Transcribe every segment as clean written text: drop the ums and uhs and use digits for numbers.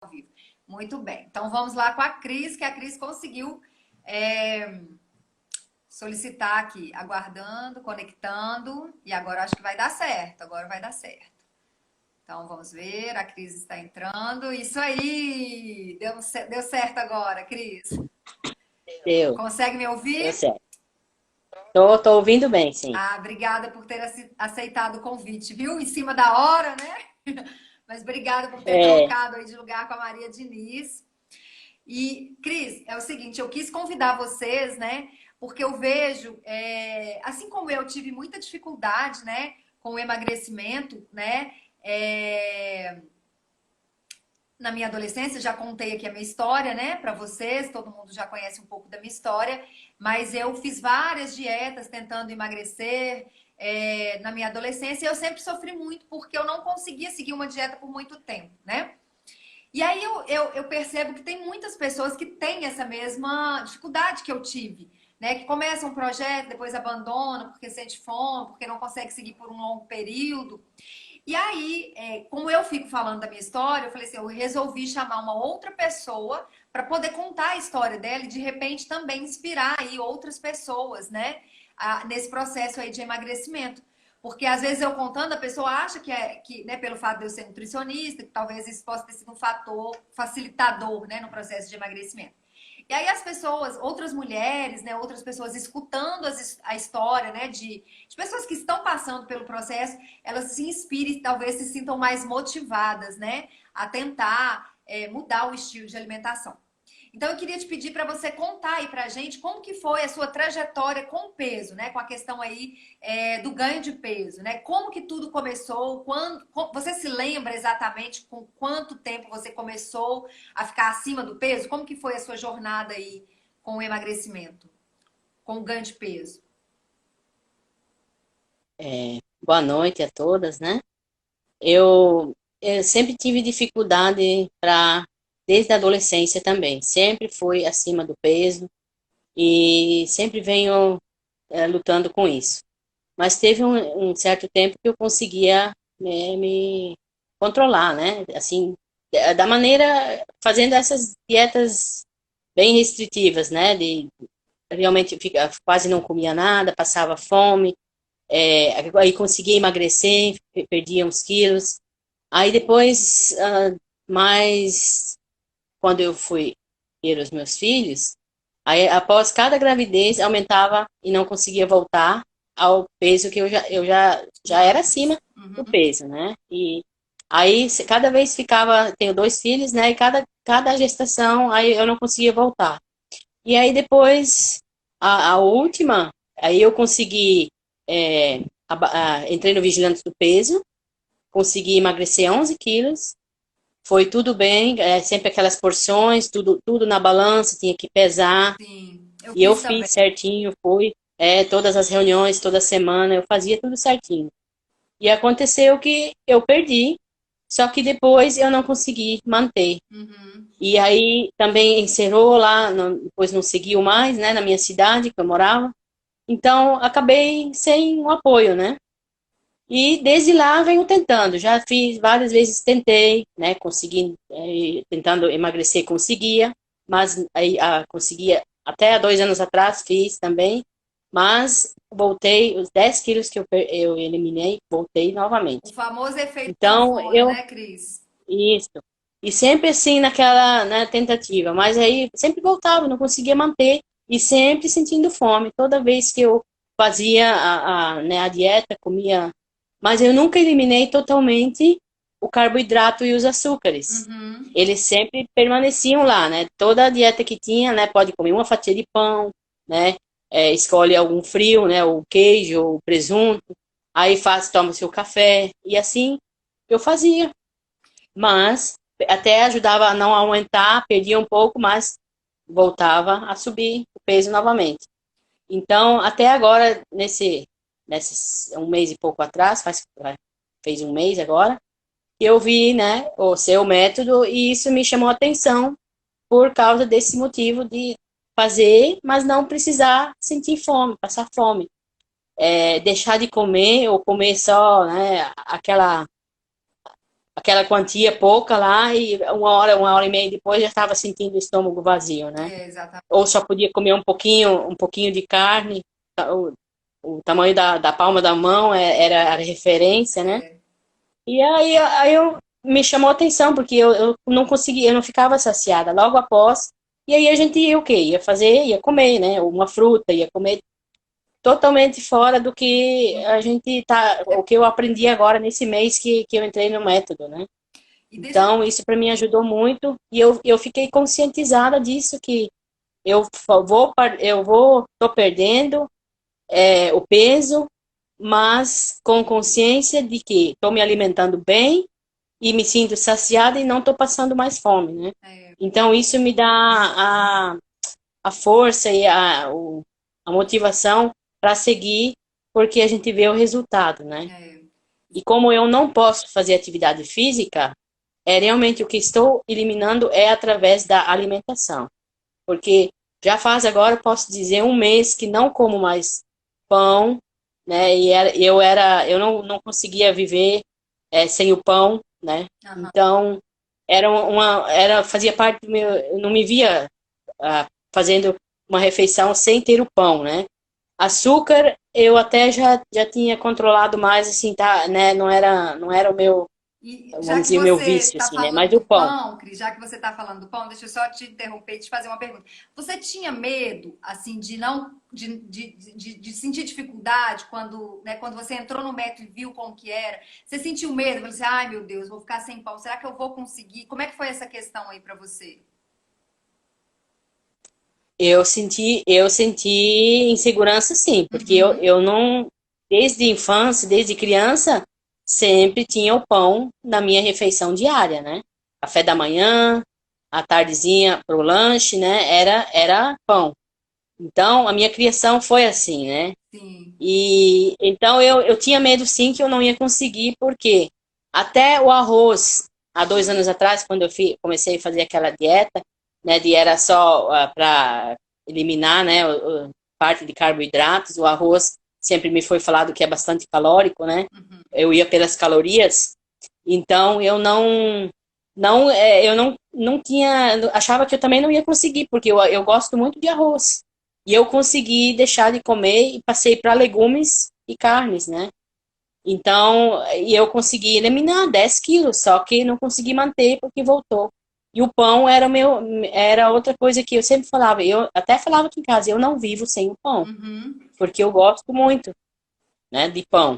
ao vivo. Muito bem. Então vamos lá com a Cris, que a Cris conseguiu solicitar aqui, aguardando, conectando, e agora acho que vai dar certo. Agora vai dar certo. Então vamos ver, a Cris está entrando. Isso aí! Deu certo agora, Cris. Deu, Consegue me deu ouvir? certo. Tô ouvindo bem, sim. Ah, obrigada por ter aceitado o convite, viu? Em cima da hora, né? Mas obrigada por ter É, trocado aí de lugar com a Maria Diniz. E, Cris, é o seguinte, eu quis convidar vocês, né? Porque eu vejo, assim como eu tive muita dificuldade, né, com o emagrecimento, né? é, Na minha adolescência, já contei aqui a minha história, né, para vocês, todo mundo já conhece um pouco da minha história, mas eu fiz várias dietas tentando emagrecer, na minha adolescência, e eu sempre sofri muito porque eu não conseguia seguir uma dieta por muito tempo, né? E aí eu percebo que tem muitas pessoas que têm essa mesma dificuldade que eu tive, né? Que começam um projeto, depois abandonam porque sente fome, porque não consegue seguir por um longo período. E aí, como eu fico falando da minha história, eu falei assim, eu resolvi chamar uma outra pessoa para poder contar a história dela e de repente também inspirar aí outras pessoas, né? Nesse processo aí de emagrecimento. Porque às vezes eu contando, a pessoa acha que, né, pelo fato de eu ser nutricionista, que talvez isso possa ter sido um fator facilitador, né, no processo de emagrecimento. E aí as pessoas, outras mulheres, né, outras pessoas escutando a história, né, de pessoas que estão passando pelo processo, elas se inspirem, talvez se sintam mais motivadas, né, a tentar mudar o estilo de alimentação. Então eu queria te pedir para você contar aí pra gente como que foi a sua trajetória com o peso, né? Com a questão aí do ganho de peso, né? Como que tudo começou? Você se lembra exatamente com quanto tempo você começou a ficar acima do peso? Como que foi a sua jornada aí com o emagrecimento, com o ganho de peso? boa noite a todas, né? Eu sempre tive dificuldade desde a adolescência também. Sempre fui acima do peso e sempre venho lutando com isso. Mas teve um certo tempo que eu conseguia, né, me controlar, né? Assim, da maneira, fazendo essas dietas bem restritivas, né? De realmente quase não comia nada, passava fome, aí conseguia emagrecer, perdia uns quilos. Aí depois, mais quando eu fui ter os meus filhos, aí após cada gravidez aumentava e não conseguia voltar ao peso que já era acima do Uhum. peso, né? E aí cada vez ficava, tenho dois filhos, né? E cada gestação aí eu não conseguia voltar. E aí depois, a última, aí eu consegui, entrei no Vigilantes do Peso, consegui emagrecer 11 quilos, foi tudo bem, sempre aquelas porções, tudo na balança, tinha que pesar, Sim, eu e eu fiz também. fiz certinho, fui, todas as reuniões, toda semana, eu fazia tudo certinho. E aconteceu que eu perdi, só que depois eu não consegui manter. Uhum. E aí também encerrou lá, depois não seguiu mais, né, na minha cidade que eu morava. Então acabei sem um apoio, né? E desde lá venho tentando. Já fiz várias vezes, tentei, né? Consegui, tentando emagrecer, conseguia, mas aí conseguia até há 2 anos atrás fiz também, mas voltei os 10 quilos que eu eliminei, voltei O novamente. famoso efeito Então sanfona, eu né, Cris? isso. E sempre assim naquela, né, tentativa. Mas aí sempre voltava, não conseguia manter. E sempre sentindo fome. Toda vez que eu fazia né, a dieta, comia. Mas eu nunca eliminei totalmente o carboidrato e os açúcares. Uhum. Eles sempre permaneciam lá, né? Toda a dieta que tinha, né? Pode comer uma fatia de pão, né? Escolhe algum frio, né? O queijo, o presunto. Aí faz, toma seu café. E assim eu fazia, mas até ajudava a não aumentar, perdia um pouco, mas voltava a subir o peso novamente. Então, até agora, nesse um mês e pouco atrás, fez um mês agora, eu vi, né, o seu método e isso me chamou a atenção por causa desse motivo de fazer, mas não precisar sentir fome, passar fome. Deixar de comer ou comer só, né, aquela aquela quantia pouca lá e uma hora e meia depois já estava sentindo o estômago vazio, né? exatamente. Ou só podia comer um pouquinho de carne, o, o tamanho da palma da mão era a referência, né? É. E aí eu me chamou a atenção, porque eu não conseguia, eu não ficava saciada logo após. E aí a gente ia o quê? Ia comer, né? Uma fruta, ia comer totalmente fora do que a gente tá, o que eu aprendi agora nesse mês que eu entrei no método, né? E deixa eu... Então, isso para mim ajudou muito e eu fiquei conscientizada disso que tô perdendo o peso, mas com consciência de que estou me alimentando bem e me sinto saciada e não estou passando mais fome, né? é, Então, isso me dá a força e a motivação para seguir, porque a gente vê o resultado, né? é, E como eu não posso fazer atividade física, realmente o que estou eliminando é através da alimentação. Porque já faz agora, posso dizer, um mês que não como mais pão, né? E eu não conseguia viver sem o pão, né? aham. Então fazia parte do meu, eu não me via fazendo uma refeição sem ter o pão, né? Açúcar eu até já tinha controlado mais, assim, tá, né? Não era o meu, E já vamos que dizer, o meu você vício, está assim, né? falando Mas do o pão. pão, Cris, já que você está falando do pão, deixa eu só te interromper e te fazer uma pergunta. Você tinha medo, assim, de não de sentir dificuldade quando, né, quando você entrou no método e viu como que era? Você sentiu medo? Falou assim, ai meu Deus, vou ficar sem pão. Será que eu vou conseguir? Como é que foi essa questão aí para você? Eu senti insegurança sim, porque Uhum. eu não, desde infância, desde criança, sempre tinha o pão na minha refeição diária, né? Café da manhã, à tardezinha pro lanche, né? Era pão. Então, a minha criação foi assim, né? Sim. E então eu tinha medo sim que eu não ia conseguir, porque até o arroz, há 2 anos atrás, quando comecei a fazer aquela dieta, né, de era só para eliminar, né, parte de carboidratos, o arroz sempre me foi falado que é bastante calórico, né? Uhum. Eu ia pelas calorias, então eu não tinha, achava que eu também não ia conseguir, porque eu gosto muito de arroz. E eu consegui deixar de comer e passei para legumes e carnes, né? Então, e eu consegui eliminar 10 quilos, só que não consegui manter porque voltou. E o pão era outra coisa que eu sempre falava. Eu até falava aqui em casa, eu não vivo sem o pão, Uhum. porque eu gosto muito, né, de pão.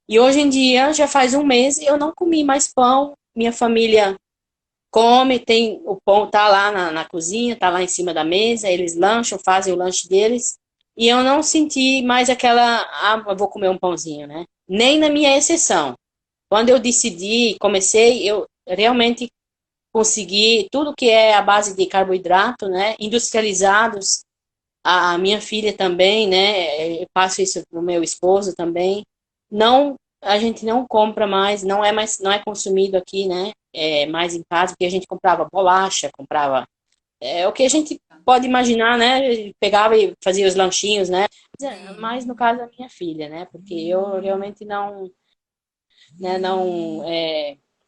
E hoje em dia, já faz um mês, eu não comi mais pão. Minha família come, tem o pão tá lá na cozinha, tá lá em cima da mesa, eles lancham, fazem o lanche deles, e eu não senti mais aquela, eu vou comer um pãozinho, né? Nem na minha exceção. Quando eu decidi, comecei, eu realmente consegui tudo que é a base de carboidrato, né? Industrializados. A minha filha também, né? Eu passo isso pro meu esposo também. Não, a gente não compra mais, não é consumido aqui, né? Mais em casa, porque a gente comprava bolacha, comprava o que a gente pode imaginar, né? Pegava e fazia os lanchinhos, né? Sim. Mas no caso da minha filha, né? Porque eu realmente não, né? Não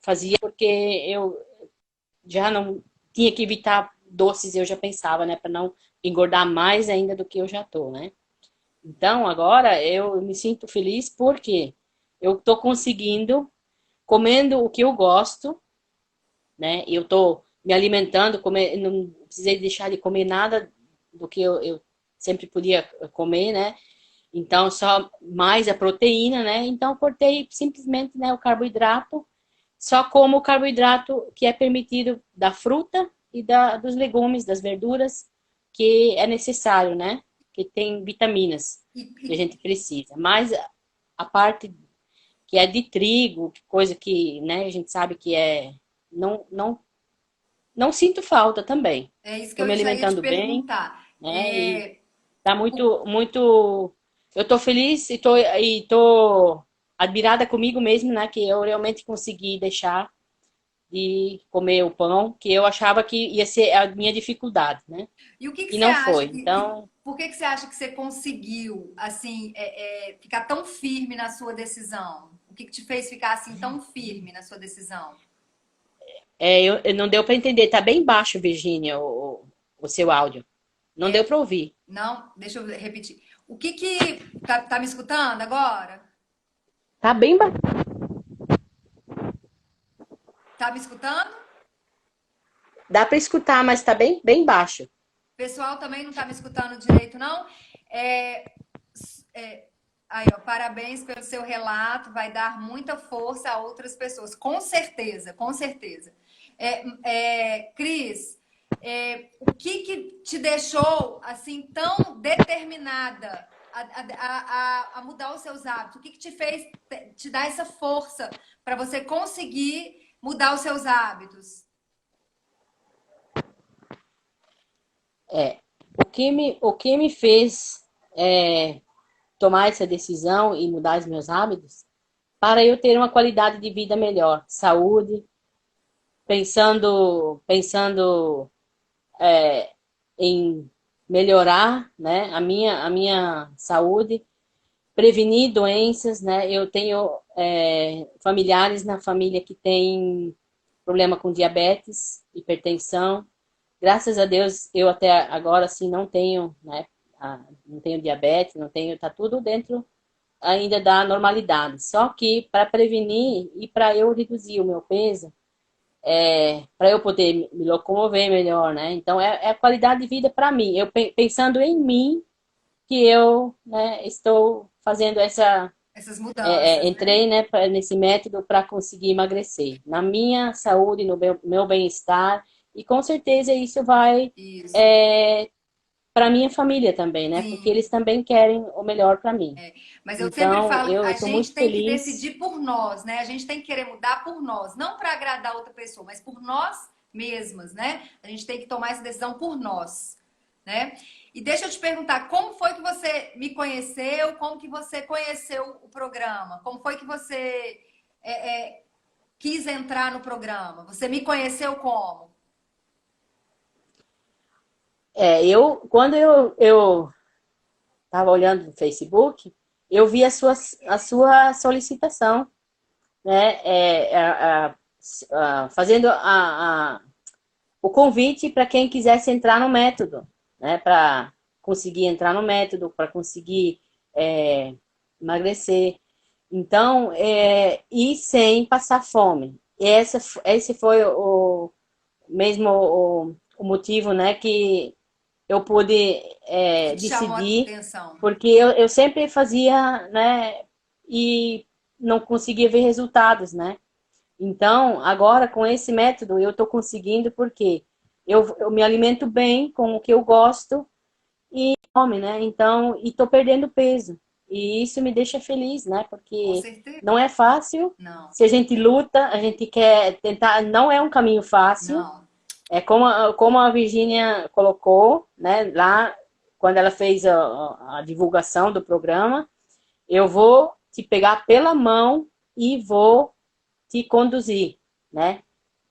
fazia porque eu já não tinha que evitar doces, eu já pensava, né? Para não engordar mais ainda do que eu já tô, né? Então, agora eu me sinto feliz porque eu estou conseguindo, comendo o que eu gosto, né? Eu estou me alimentando, não precisei deixar de comer nada do que eu sempre podia comer, né? Então, só mais a proteína, né? Então, cortei simplesmente, né, o carboidrato, só como o carboidrato que é permitido da fruta e dos legumes, das verduras, que é necessário, né? Que tem vitaminas E, que a gente precisa. Mas a parte que é de trigo, coisa que, né, a gente sabe que não, não, não sinto falta também. é isso que Estou me eu já ia te alimentando bem, perguntar. né? E tá O- muito. Eu tô feliz e tô admirada comigo mesmo, né? Que eu realmente consegui deixar de comer o pão, que eu achava que ia ser a minha dificuldade, né? E o que que E você não acha? foi. Então, Por que que você acha que você conseguiu, assim, ficar tão firme na sua decisão? O que que te fez ficar assim tão firme na sua decisão? Não deu para entender, tá bem baixo, Virgínia, o seu áudio. Não deu para ouvir. Não, deixa eu repetir. O que que tá me escutando agora? Tá bem baixo. Tá me escutando? Dá para escutar, mas tá bem baixo. Pessoal também não tá me escutando direito, não? É, aí, ó, parabéns pelo seu relato, vai dar muita força a outras pessoas, com certeza, com certeza. Cris, o que que te deixou assim tão determinada a mudar os seus hábitos? O que que te fez te dar essa força para você conseguir mudar os seus hábitos? O que me fez tomar essa decisão e mudar os meus hábitos para eu ter uma qualidade de vida melhor, saúde, pensando em melhorar, né, a minha saúde, prevenir doenças, né? Eu tenho familiares na família que têm problema com diabetes, hipertensão. Graças a Deus, eu até agora assim não tenho, né? Não tenho diabetes, não tenho, tá tudo dentro ainda da normalidade. Só que para prevenir e para eu reduzir o meu peso, para eu poder me locomover melhor, né? Então é a qualidade de vida para mim. Eu pensando em mim que eu, né, estou fazendo Essas mudanças, né? entrei, né, nesse método para conseguir emagrecer, na minha saúde, no meu bem-estar, e com certeza isso vai Isso. para minha família também, né, porque Sim. eles também querem o melhor para mim. Mas eu sempre Então, falo, eu a estou muito gente tem que feliz. decidir por nós, né? A gente tem que querer mudar por nós, não para agradar outra pessoa, mas por nós mesmas, né? A gente tem que tomar essa decisão por nós, né? E deixa eu te perguntar, como foi que você me conheceu? Como que você conheceu o programa? Como foi que você quis entrar no programa? Você me conheceu como? Quando eu estava olhando no Facebook, eu vi a sua solicitação, né, fazendo o convite para quem quisesse entrar no método, né, para conseguir entrar no método, para conseguir emagrecer. Então, e sem passar fome. Esse foi mesmo o motivo, né, que eu pude Que te chamou a decidir, atenção? porque eu sempre fazia, né, e não conseguia ver resultados, né? Então, agora com esse método eu estou conseguindo porque eu me alimento bem com o que eu gosto e come, né? Então, e estou perdendo peso. E isso me deixa feliz, né? Com Porque certeza? não é fácil. Não, Se a gente luta, a gente quer tentar, não é um caminho fácil. não. É como a Virgínia colocou, né? Lá, quando ela fez a divulgação do programa, eu vou te pegar pela mão e vou te conduzir, né?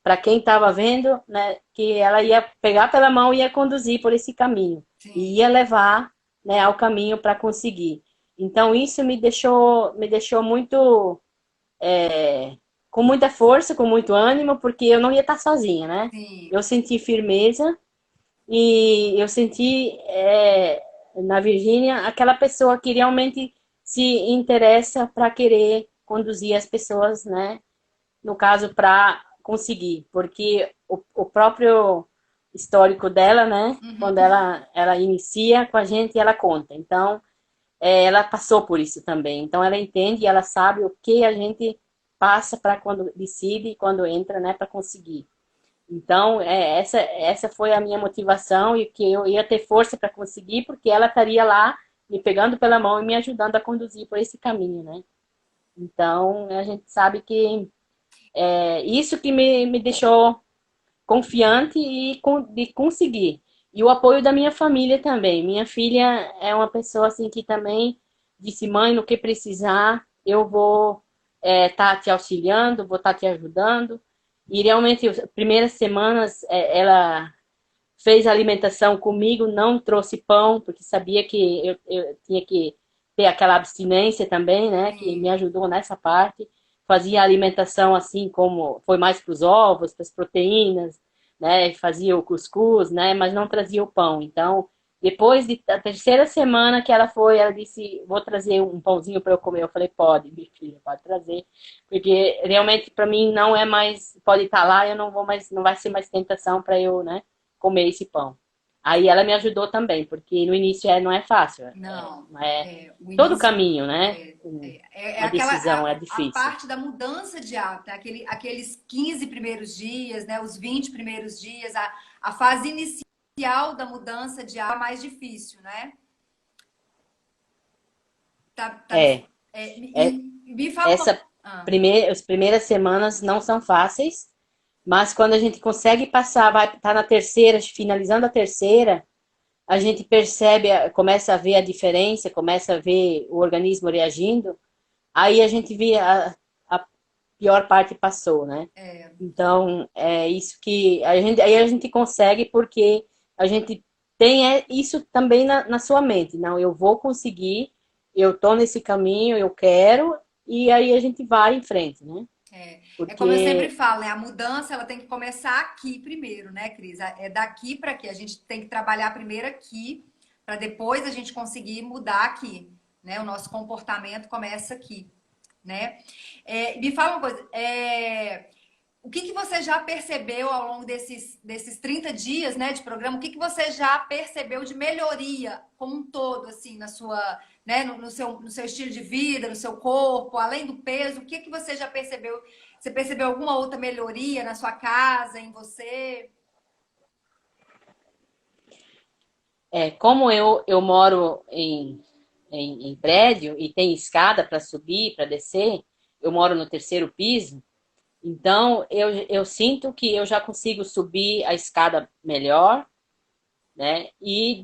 Para quem estava vendo, né, que ela ia pegar pela mão e ia conduzir por esse caminho Sim. e ia levar, né, ao caminho para conseguir. Então isso me deixou muito com muita força, com muito ânimo, porque eu não ia estar sozinha, né? Sim. Eu senti firmeza e eu senti na Virgínia aquela pessoa que realmente se interessa para querer conduzir as pessoas, né? No caso, para conseguir, porque o próprio histórico dela, né? Quando Uhum. ela inicia com a gente, ela conta. Então, ela passou por isso também. Então, ela entende e ela sabe o que a gente passa para quando decide e quando entra, né? Para conseguir. Então, essa foi a minha motivação e que eu ia ter força para conseguir, porque ela estaria lá me pegando pela mão e me ajudando a conduzir por esse caminho, né? Então, a gente sabe que isso que me deixou confiante e de conseguir. E o apoio da minha família também. Minha filha é uma pessoa assim que também disse, mãe, no que precisar, eu vou estar te auxiliando, vou estar te ajudando. E realmente, as primeiras semanas, ela fez a alimentação comigo, não trouxe pão, porque sabia que eu tinha que ter aquela abstinência também, né? Que me Sim. ajudou nessa parte. fazia a alimentação assim como foi mais para os ovos, para as proteínas, né? Fazia o cuscuz, né? Mas não trazia o pão. Então, depois da terceira semana que ela foi, ela disse, vou trazer um pãozinho para eu comer. Eu falei, pode, minha filha, pode trazer. Porque realmente para mim não é mais, pode estar lá, eu não vou mais, não vai ser mais tentação para eu, né, comer esse pão. Aí ela me ajudou também, porque no início não é fácil, Não, não é o todo início caminho, né? é A aquela decisão é a difícil. parte da mudança de hábito, né? Aqueles 15 primeiros dias, né? Os 20 primeiros dias, a fase inicial da mudança de hábito é mais difícil, né? Tá É, é me fala uma. essa as primeiras semanas não são fáceis, mas quando a gente consegue passar, vai estar na terceira, finalizando a terceira, a gente percebe, começa a ver a diferença, começa a ver o organismo reagindo, aí a gente vê a pior parte passou, né? Então, é isso que aí a gente consegue porque a gente tem isso também na sua mente. Não, eu vou conseguir, eu tô nesse caminho, eu quero, e aí a gente vai em frente, né? É como eu sempre Porque falo, né? A mudança ela tem que começar aqui primeiro, né, Cris? É daqui para aqui. A gente tem que trabalhar primeiro aqui, para depois a gente conseguir mudar aqui, né? O nosso comportamento começa aqui, né? Me fala uma coisa, o que que você já percebeu ao longo desses 30 dias, né, de programa? O que que você já percebeu de melhoria como um todo, assim, na sua, né, no seu estilo de vida, no seu corpo, além do peso? O que que você já percebeu? Você percebeu alguma outra melhoria na sua casa, em você? como eu moro em prédio e tem escada para subir, para descer, eu moro no terceiro piso, então eu sinto que eu já consigo subir a escada melhor, né? E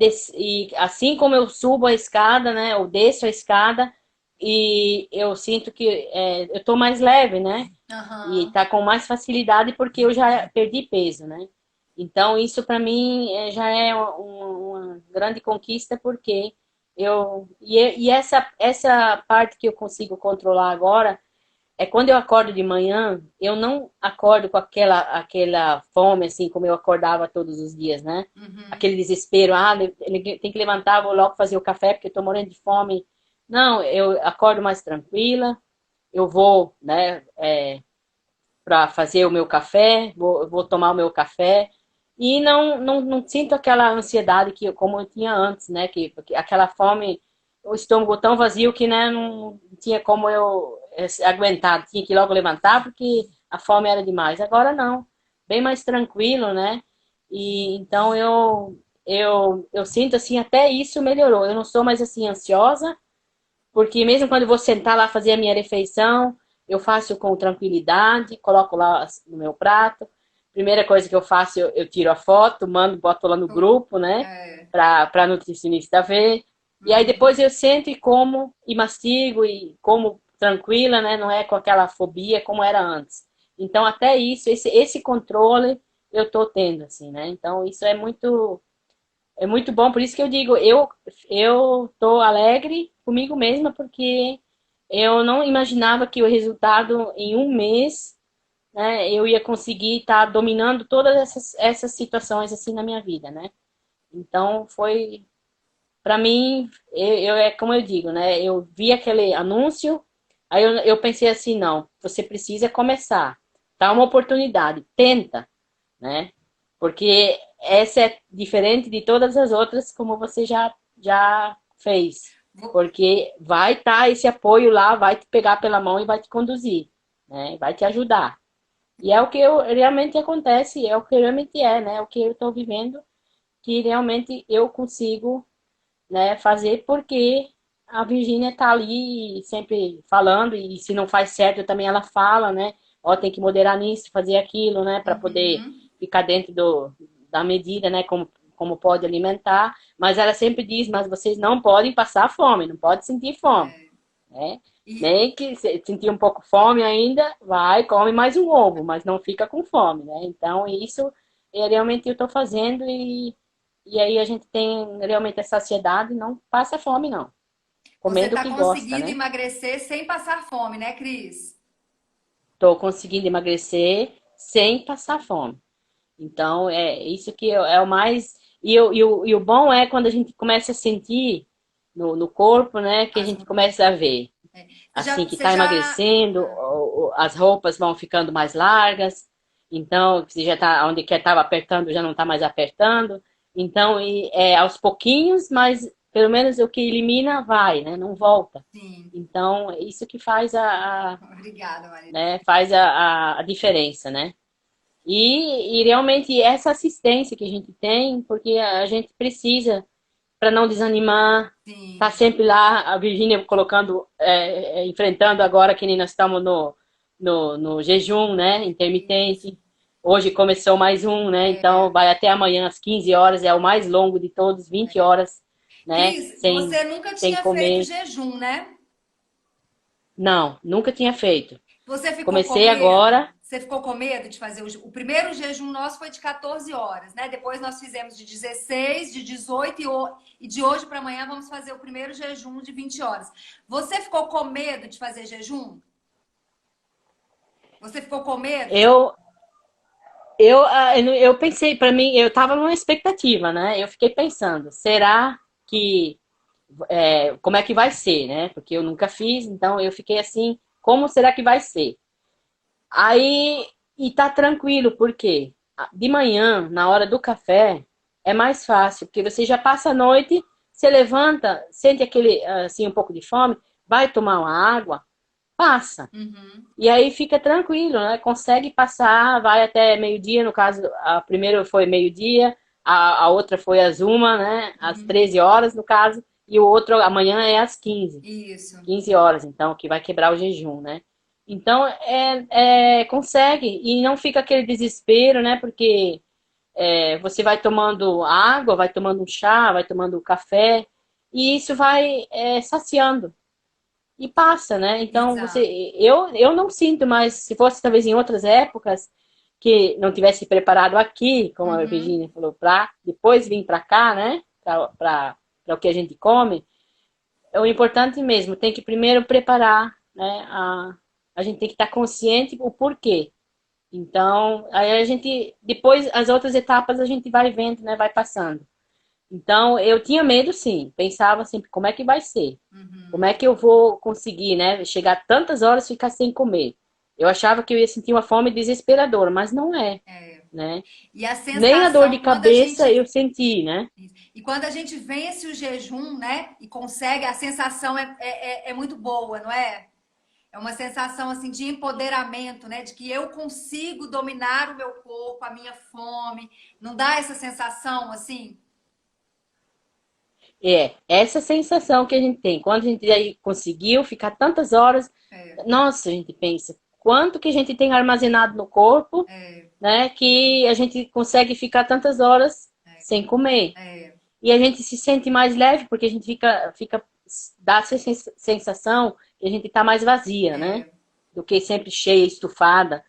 assim como eu subo a escada, né? Eu desço a escada e eu sinto que eu tô mais leve, né? E Aham. tá com mais facilidade porque eu já perdi peso, né? Então isso para mim já é uma grande conquista porque e essa parte que eu consigo controlar agora é quando eu acordo de manhã, eu não acordo com aquela fome, assim, como eu acordava todos os dias, né? Uhum. Aquele desespero, ele tem que levantar, vou logo fazer o café, porque eu tô morrendo de fome. Não, eu acordo mais tranquila, eu vou, né, para fazer o meu café, vou tomar o meu café, e não sinto aquela ansiedade como eu tinha antes, né? Porque aquela fome, o estômago tão vazio que, né, não tinha como eu aguentar, tinha que logo levantar porque a fome era demais. Agora não, bem mais tranquilo, né? E então eu sinto assim, até isso melhorou. Eu não sou mais assim ansiosa, porque mesmo quando eu vou sentar lá fazer a minha refeição, eu faço com tranquilidade, coloco lá no meu prato. Primeira coisa que eu faço, eu tiro a foto, mando, boto lá no grupo, né? É. Para a nutricionista ver. E aí Uhum. depois eu sento e como, e mastigo, e como tranquila, né? Não é com aquela fobia como era antes. Então, até isso, esse controle eu tô tendo, assim, né? Então, isso é muito bom, por isso que eu digo, eu tô alegre comigo mesma, porque eu não imaginava que o resultado em um mês, né, eu ia conseguir estar dominando todas essas situações assim na minha vida, né? Então foi, para mim, é como eu digo, né? Eu vi aquele anúncio, aí eu pensei assim, não, você precisa começar, tá uma oportunidade, tenta, né? Porque essa é diferente de todas as outras, como você já fez. Vou- Porque vai estar esse apoio lá, vai te pegar pela mão e vai te conduzir, né? Vai te ajudar. E é o que realmente acontece, é o que realmente né? É o que eu estou vivendo, que realmente eu consigo, né, fazer porque a Virgínia está ali sempre falando, e se não faz certo também ela fala, né? Ó, tem que moderar nisso, fazer aquilo, né? Para poder Uhum. ficar dentro da medida, né? Como pode alimentar. Mas ela sempre diz, mas vocês não podem passar fome, não pode sentir fome, né? E Nem que sentir um pouco fome ainda, vai, come mais um ovo, mas não fica com fome, né? Então, isso realmente eu estou fazendo e aí a gente tem realmente essa saciedade, não passa fome, não. você Comendo o está que gosta, conseguindo né? emagrecer sem passar fome, né, Cris? tô conseguindo emagrecer sem passar fome. Então, é isso que é o mais. E o bom é quando a gente começa a sentir no corpo, né? Que a As- gente começa a ver, é. assim, que Você está já... emagrecendo, as roupas vão ficando mais largas, então, você já tá, onde quer estava apertando, já não está mais apertando. Então, aos pouquinhos, mas pelo menos o que elimina vai, né? Não volta. Sim. Então, é isso que faz Obrigada, Maria. né, faz a diferença, né? E realmente essa assistência que a gente tem, porque a gente precisa para não desanimar, tá Sim. sempre lá, a Virgínia colocando, enfrentando agora que nem nós estamos no jejum, né, Isso. intermitente. Hoje começou mais um, né, então É. vai até amanhã às 15 horas, é o mais longo de todos, 20 horas, né, Cris, sem, você nunca sem tinha feito comer. jejum, né? Não, nunca tinha feito. Você ficou com Comecei medo? agora. Você ficou com medo de fazer o primeiro jejum nosso foi de 14 horas, né? Depois nós fizemos de 16, de 18 e de hoje para amanhã vamos fazer o primeiro jejum de 20 horas. Você ficou com medo de fazer jejum? Você ficou com medo de... Eu, eu pensei, para mim, eu estava numa expectativa, né? Eu fiquei pensando, será que como é que vai ser, né? Porque eu nunca fiz, então eu fiquei assim, como será que vai ser? Aí, e tá tranquilo, porque de manhã, na hora do café, é mais fácil, porque você já passa a noite, você levanta, sente aquele, assim, um pouco de fome, vai tomar uma água, passa. Uhum, E aí fica tranquilo, né? Consegue passar, vai até meio-dia, no caso, a primeira foi meio-dia, a outra foi às 1, né? Às uhum. 13 horas, no caso, e o outro amanhã é às 15. Isso. 15 horas, então, que vai quebrar o jejum, né? Então, consegue, e não fica aquele desespero, né? Porque você vai tomando água, vai tomando um chá, vai tomando café, e isso vai saciando e passa, né? Então Exato. eu não sinto mais, se fosse talvez em outras épocas que não tivesse preparado aqui, como a Uhum. Virginia falou, para depois vir para cá, né? Para o que a gente come, é o importante mesmo. Tem que primeiro preparar, né? A gente tem que estar consciente o porquê. Então, aí a gente depois as outras etapas a gente vai vendo, né? Vai passando. Então, eu tinha medo, sim. Pensava sempre, como é que vai ser? Como Uhum. é que eu vou conseguir, né? Chegar tantas horas e ficar sem comer? Eu achava que eu ia sentir uma fome desesperadora, mas não é, É. né? E a Nem a dor de sensação, quando a cabeça gente eu senti, né? e quando a gente vence o jejum, né? E consegue, a sensação é muito boa, não é? É uma sensação assim de empoderamento, né? De que eu consigo dominar o meu corpo, a minha fome. Não dá essa sensação assim? Essa sensação que a gente tem. Quando a gente aí conseguiu ficar tantas horas, É, nossa, a gente pensa, quanto que a gente tem armazenado no corpo, é, né? Que a gente consegue ficar tantas horas sem comer. é, E a gente se sente mais leve porque a gente dá essa sensação que a gente está mais vazia, né? é. Do que sempre cheia, estufada.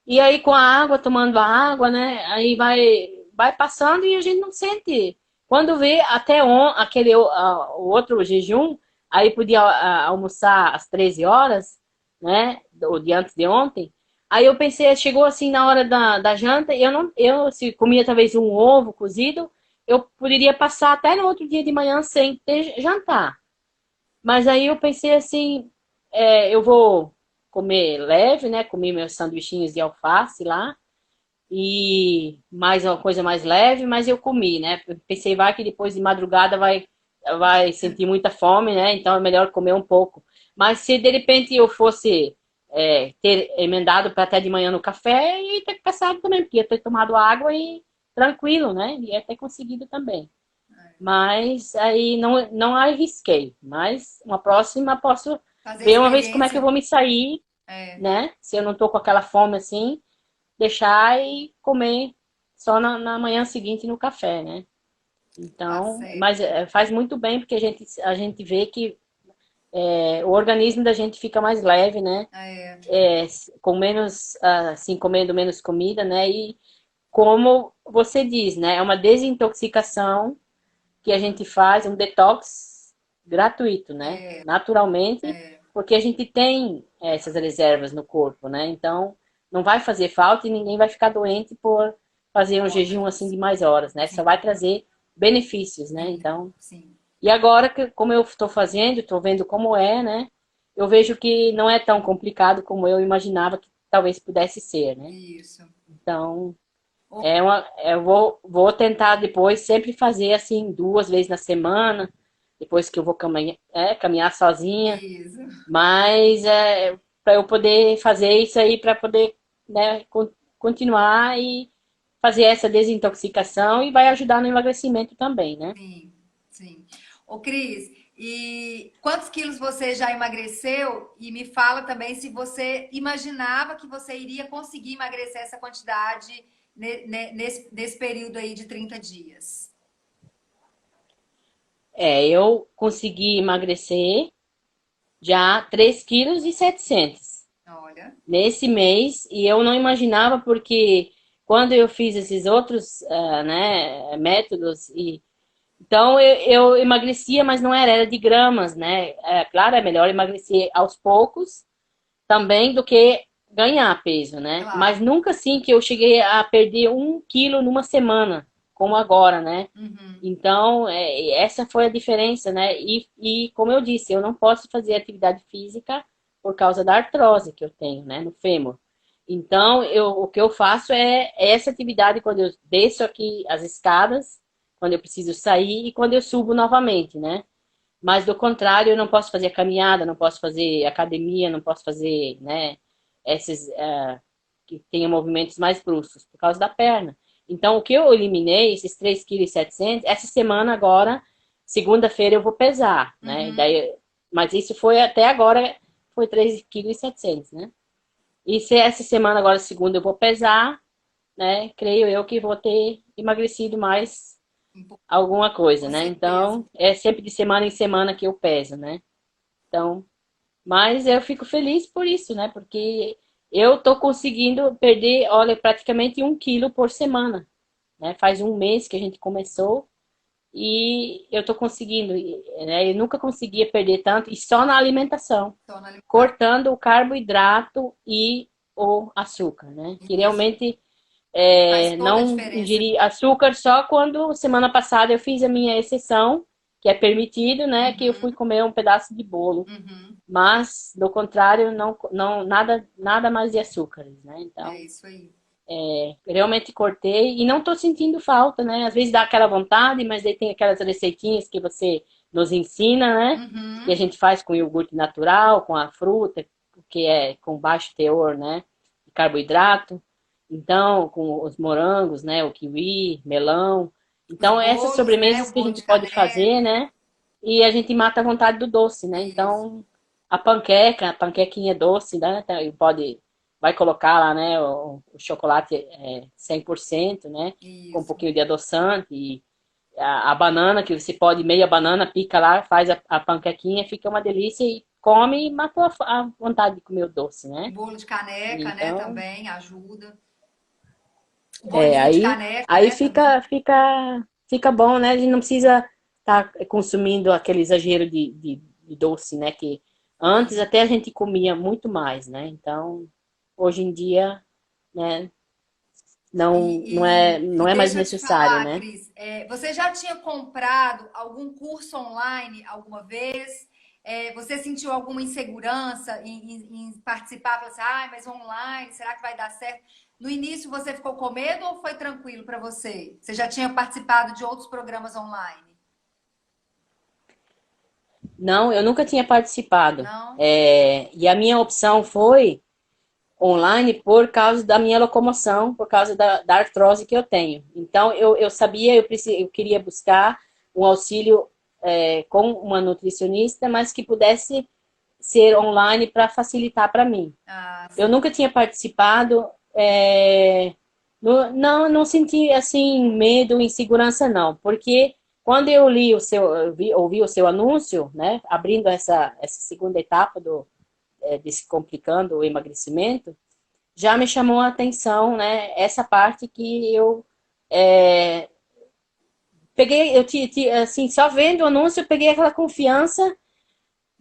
E aí com a água, tomando a água, né? Aí vai passando e a gente não sente. Quando vê até o outro jejum, aí podia almoçar às 13 horas, né? O dia antes de ontem. Aí eu pensei, chegou assim na hora da janta, eu se comia talvez um ovo cozido, eu poderia passar até no outro dia de manhã sem ter jantar. Mas aí eu pensei assim, eu vou comer leve, né? Comi meus sanduichinhos de alface lá e mais uma coisa mais leve, mas eu comi, né? Pensei, vai que depois de madrugada vai sentir muita fome, né? Então é melhor comer um pouco. Mas se de repente eu fosse ter emendado para até de manhã no café, eu ia ter passado também, porque ia ter tomado água e tranquilo, né? Ia ter conseguido também. Mas aí não arrisquei. Mas uma próxima posso Fazer ver uma vez como é que eu experiência. vou me sair, É, né? Se eu não tô com aquela fome assim, deixar e comer só na manhã seguinte no café, né? tá Então, mas certo. faz muito bem porque a gente vê que o organismo da gente fica mais leve, né? É, É, com menos, assim, comendo menos comida, né? E como você diz, né? É uma desintoxicação que a gente faz, um detox gratuito, né? é, Naturalmente, é. porque a gente tem essas reservas no corpo, né? Então, não vai fazer falta e ninguém vai ficar doente por fazer um jejum assim de mais horas, né? Só Sim, vai trazer benefícios, né? Então, sim. e agora, como eu estou fazendo, estou vendo como é, né? Eu vejo que não é tão complicado como eu imaginava que talvez pudesse ser, né? Isso. Então, Ô, eu vou tentar depois sempre fazer assim 2 vezes na semana, depois que eu vou caminhar sozinha, isso. mas para eu poder fazer isso aí, para poder, né, continuar e fazer essa desintoxicação e vai ajudar no emagrecimento também, né? Sim, sim. Ô, Cris, e quantos quilos você já emagreceu? E me fala também se você imaginava que você iria conseguir emagrecer essa quantidade nesse período aí de 30 dias. Eu consegui emagrecer já 3,7 kg Olha. nesse mês e eu não imaginava porque quando eu fiz esses outros, né, métodos e então eu emagrecia, mas não era de gramas, né? Claro, é melhor emagrecer aos poucos também do que ganhar peso, né? Mas Claro. nunca assim que eu cheguei a perder 1 kg numa semana, como agora, né? Uhum. Então, essa foi a diferença, né? E como eu disse, eu não posso fazer atividade física por causa da artrose que eu tenho, né, no fêmur. Então, o que eu faço é essa atividade quando eu desço aqui as escadas, quando eu preciso sair e quando eu subo novamente, né? Mas do contrário, eu não posso fazer caminhada, não posso fazer academia, não posso fazer, né, esses que tenham movimentos mais bruscos por causa da perna. Então, o que eu eliminei, esses 3,7 kg, essa semana agora, segunda-feira eu vou pesar, né? Uhum. Daí, mas isso foi até agora, foi 3,7 kg, né? E se essa semana agora, segunda, eu vou pesar, né? Creio eu que vou ter emagrecido mais alguma coisa, Com né? certeza. Então, é sempre de semana em semana que eu peso, né? Então, mas eu fico feliz por isso, né? Porque eu tô conseguindo perder, olha, praticamente 1 kg por semana, né? Faz um mês que a gente começou e eu tô conseguindo, né? Eu nunca conseguia perder tanto e só na alimentação, Só na alimentação. cortando o carboidrato e o açúcar, né? Que Isso. realmente Faz toda a não diferença. ingeri açúcar só quando semana passada eu fiz a minha exceção, que é permitido, né? Que eu fui Uhum. comer um pedaço de bolo. Uhum. Mas, do contrário, não nada mais de açúcares, né? É Então, isso aí. realmente cortei e não estou sentindo falta, né? Às vezes dá aquela vontade, mas aí tem aquelas receitinhas que você nos ensina, né? Que a Uhum. gente faz com iogurte natural, com a fruta, que é com baixo teor, né? De carboidrato. Então, com os morangos, né? O kiwi, melão. Os Então, essas bolos, né? sobremesas O que a bolo gente de pode fazer, caneca. né? E a gente mata a vontade do doce, né? Isso. Então, a panquequinha doce, né? Então, vai colocar lá, né? O chocolate 100%, né? Com um Isso. pouquinho de adoçante e a banana, que você pode, meia banana, pica lá, faz a panquequinha, fica uma delícia e come e matou a vontade de comer o doce, O né? bolo de caneca, né? Então, Também ajuda. O é, bolinho de aí, caneca, aí né? Também. fica bom, né? A gente não precisa estar consumindo aquele exagero de doce, né? Que antes Sim. até a gente comia muito mais, né? Então, hoje em dia, né? E Não é mais deixa eu te necessário, falar, né? Cris, você já tinha comprado algum curso online alguma vez? Você sentiu alguma insegurança em participar? Falou assim, ah, mas online, será que vai dar certo? No início você ficou com medo ou foi tranquilo para você? Você já tinha participado de outros programas online? Não, eu nunca tinha participado. Não? E a minha opção foi online por causa da minha locomoção, por causa da artrose que eu tenho. Então, eu sabia, eu queria buscar um auxílio com uma nutricionista, mas que pudesse ser online para facilitar para mim. Ah, Eu sim. nunca tinha participado, não senti assim medo, insegurança não, porque quando eu li ouvi o seu anúncio, né, abrindo essa segunda etapa desse complicando o emagrecimento, já me chamou a atenção, né, essa parte que eu peguei, assim, só vendo o anúncio, eu peguei aquela confiança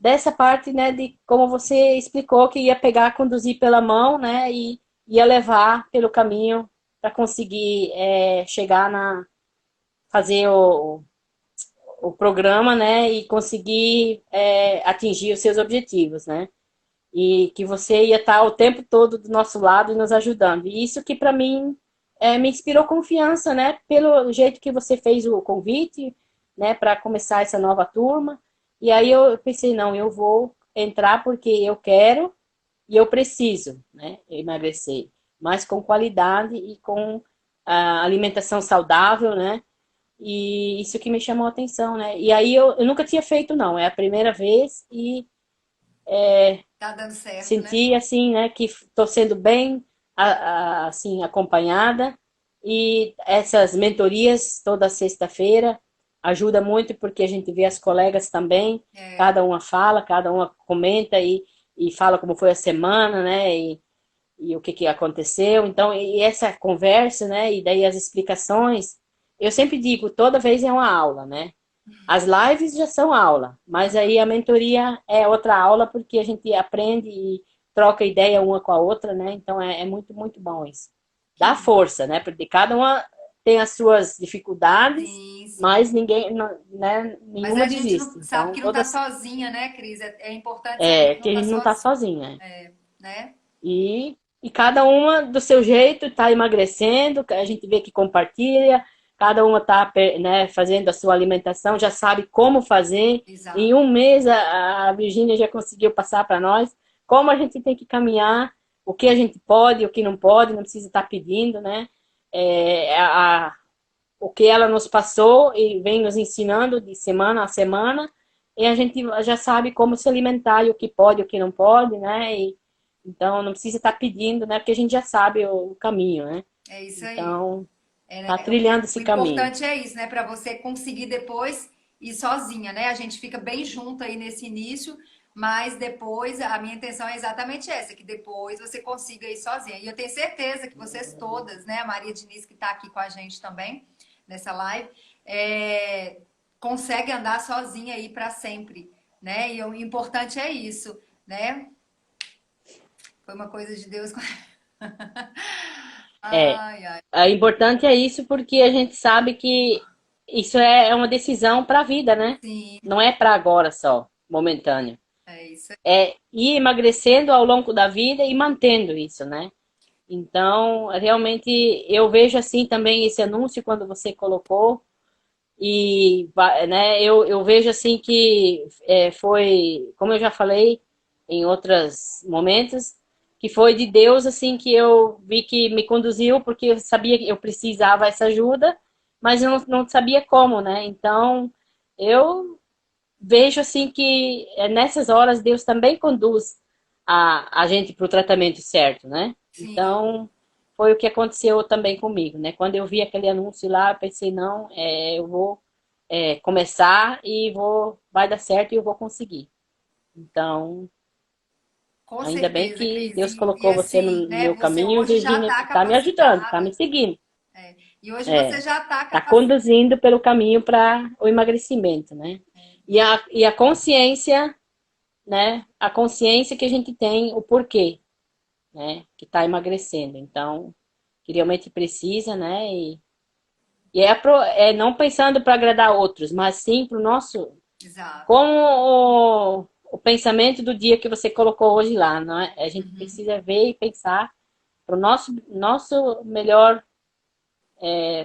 dessa parte, né, de como você explicou que ia pegar, conduzir pela mão, né, e ia levar pelo caminho para conseguir chegar fazer o programa, né, e conseguir atingir os seus objetivos, né, e que você ia estar o tempo todo do nosso lado e nos ajudando. E isso que para mim me inspirou confiança, né, pelo jeito que você fez o convite, né, para começar essa nova turma. E aí eu pensei, não, eu vou entrar porque eu quero e eu preciso, né, emagrecer, mas com qualidade e com a alimentação saudável, né, e isso que me chamou a atenção, né? E aí eu nunca tinha feito, não. É a primeira vez e Tá dando certo, né? senti, assim, né, que estou sendo bem, assim, acompanhada. E essas mentorias toda sexta-feira ajuda muito porque a gente vê as colegas também, É, cada uma fala, cada uma comenta e fala como foi a semana, né? E o que, que aconteceu. Então, e essa conversa, né? E daí as explicações, eu sempre digo, toda vez é uma aula, né? As lives já são aula, mas aí a mentoria é outra aula porque a gente aprende e troca ideia uma com a outra, né? Então é muito, muito bom isso. que Dá bom. força, né? Porque cada uma tem as suas dificuldades, Sim, sim. mas ninguém, né? Mas Nenhuma a gente desiste. não, sabe Então, que não tá todas sozinha, né, Cris? É importante saber que que não a tá gente não está sozinha, sozinha. né? E cada uma do seu jeito está emagrecendo, a gente vê que compartilha, cada uma está, né, fazendo a sua alimentação, já sabe como fazer. Em Exato. um mês a Virgínia já conseguiu passar para nós como a gente tem que caminhar, o que a gente pode, o que não pode, não precisa estar pedindo, né? O que ela nos passou e vem nos ensinando de semana a semana, e a gente já sabe como se alimentar e o que pode, o que não pode, né? Então não precisa estar pedindo, né? Porque a gente já sabe o caminho, né? É isso aí. Então, tá É, trilhando o esse caminho. importante é isso, né? Para você conseguir depois ir sozinha, né? A gente fica bem junto aí nesse início, mas depois a minha intenção é exatamente essa, que depois você consiga ir sozinha. E eu tenho certeza que vocês todas, né? A Maria Diniz que está aqui com a gente também nessa live, é, consegue andar sozinha aí para sempre, né? E o importante é isso, né? Foi uma coisa de Deus. É, Ai, ai, é importante é isso porque a gente sabe que isso é uma decisão para a vida, né? sim, Não é para agora só, momentâneo. é isso. É ir emagrecendo ao longo da vida e mantendo isso, né? Então, realmente, eu vejo assim também esse anúncio quando você colocou, e né, eu vejo assim que foi, como eu já falei em outros momentos, que foi de Deus assim que eu vi que me conduziu, porque eu sabia que eu precisava essa ajuda, mas eu não sabia como, né? Então, eu vejo assim que nessas horas Deus também conduz a gente para o tratamento certo, né? Sim. Então, foi o que aconteceu também comigo, né? Quando eu vi aquele anúncio lá, eu pensei, não, eu vou começar e vai dar certo e eu vou conseguir. Então, Com ainda bem certeza, que Cris. Deus E colocou você assim, no né? meu Você caminho e hoje já Virgínia está está me ajudando, está capacitada. me seguindo, E hoje você já está está capacitada. conduzindo pelo caminho para o emagrecimento, né? E a consciência, né? A consciência que a gente tem o porquê, né? Que está emagrecendo. Então, que realmente precisa, né? E é não pensando para agradar outros, mas sim para o nosso. Exato. Como o pensamento do dia que você colocou hoje lá, não é? A gente precisa ver e pensar para o nosso melhor,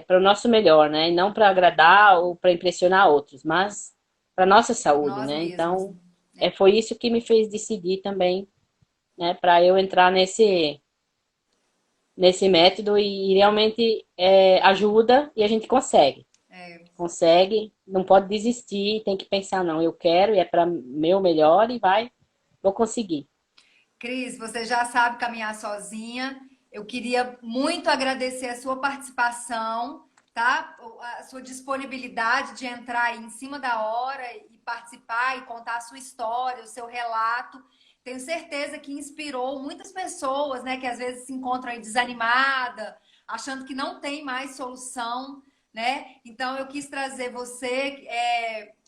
para o nosso melhor, né? E não para agradar ou para impressionar outros, mas para nossa saúde, Nós né? mesmos. Então, foi isso que me fez decidir também, né? Para eu entrar nesse método e realmente ajuda e a gente consegue. É. Consegue, não pode desistir, tem que pensar, não, eu quero e é para meu melhor e vou conseguir. Cris, você já sabe caminhar sozinha. Eu queria muito agradecer a sua participação, tá? A sua disponibilidade de entrar aí em cima da hora e participar e contar a sua história, o seu relato. Tenho certeza que inspirou muitas pessoas, né, que às vezes se encontram aí desanimada, achando que não tem mais solução, né? Então eu quis trazer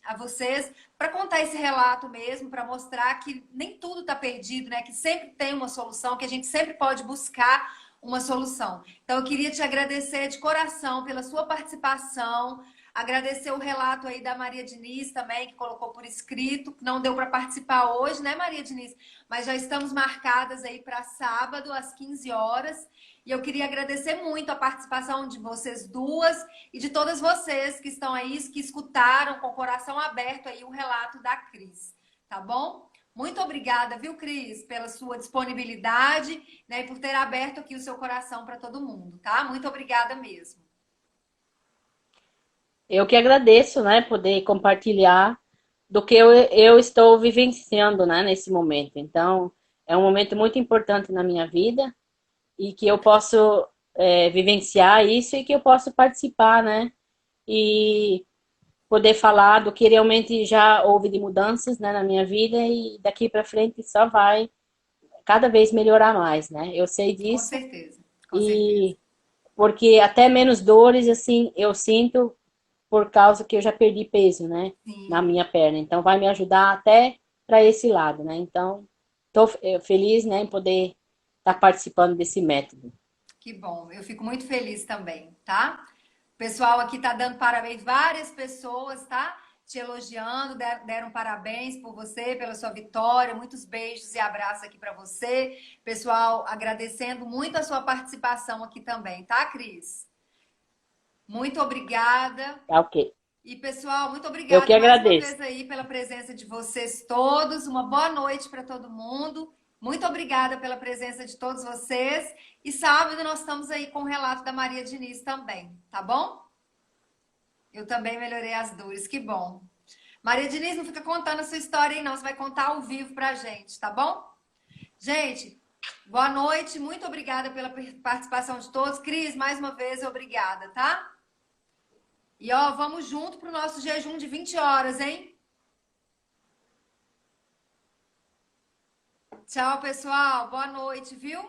a vocês para contar esse relato mesmo, para mostrar que nem tudo está perdido, né? Que sempre tem uma solução, que a gente sempre pode buscar uma solução. Então eu queria te agradecer de coração pela sua participação. Agradecer o relato aí da Maria Diniz também, que colocou por escrito, que não deu para participar hoje, né, Maria Diniz? Mas já estamos marcadas aí para sábado, às 15 horas. E eu queria agradecer muito a participação de vocês duas e de todas vocês que estão aí, que escutaram com o coração aberto aí o relato da Cris, tá bom? Muito obrigada, viu, Cris, pela sua disponibilidade, né, e por ter aberto aqui o seu coração para todo mundo, tá? Muito obrigada mesmo. Eu que agradeço, né, poder compartilhar do que eu estou vivenciando, né, nesse momento. Então, é um momento muito importante na minha vida e que eu posso vivenciar isso e que eu posso participar, né, e poder falar do que realmente já houve de mudanças, né, na minha vida e daqui para frente só vai cada vez melhorar mais, né? Eu sei Com disso certeza, com certeza. e porque até menos dores assim eu sinto por causa que eu já perdi peso, né, na Sim, minha perna. Então vai me ajudar até para esse lado, né? Então estou feliz, né, em poder estar participando desse método. que bom. Eu fico muito feliz também, tá? O pessoal aqui tá dando parabéns, várias pessoas, tá? Te elogiando, deram parabéns por você, pela sua vitória. Muitos beijos e abraços aqui para você. Pessoal, agradecendo muito a sua participação aqui também, tá, Cris? Muito obrigada. Tá ok. E, pessoal, muito Eu que obrigada mais uma agradeço. vez aí pela presença de vocês todos. Uma boa noite para todo mundo. Muito obrigada pela presença de todos vocês. E sábado nós estamos aí com o relato da Maria Diniz também, tá bom? Eu também melhorei as dores, que bom. Maria Diniz, não fica contando a sua história aí, não. Você vai contar ao vivo pra gente, tá bom? Gente, boa noite. Muito obrigada pela participação de todos. Cris, mais uma vez, obrigada, tá? E ó, vamos junto pro nosso jejum de 20 horas, hein? Tchau, pessoal. Boa noite, viu?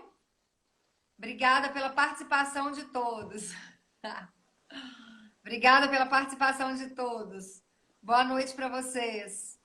Obrigada pela participação de todos. Obrigada pela participação de todos. Boa noite para vocês.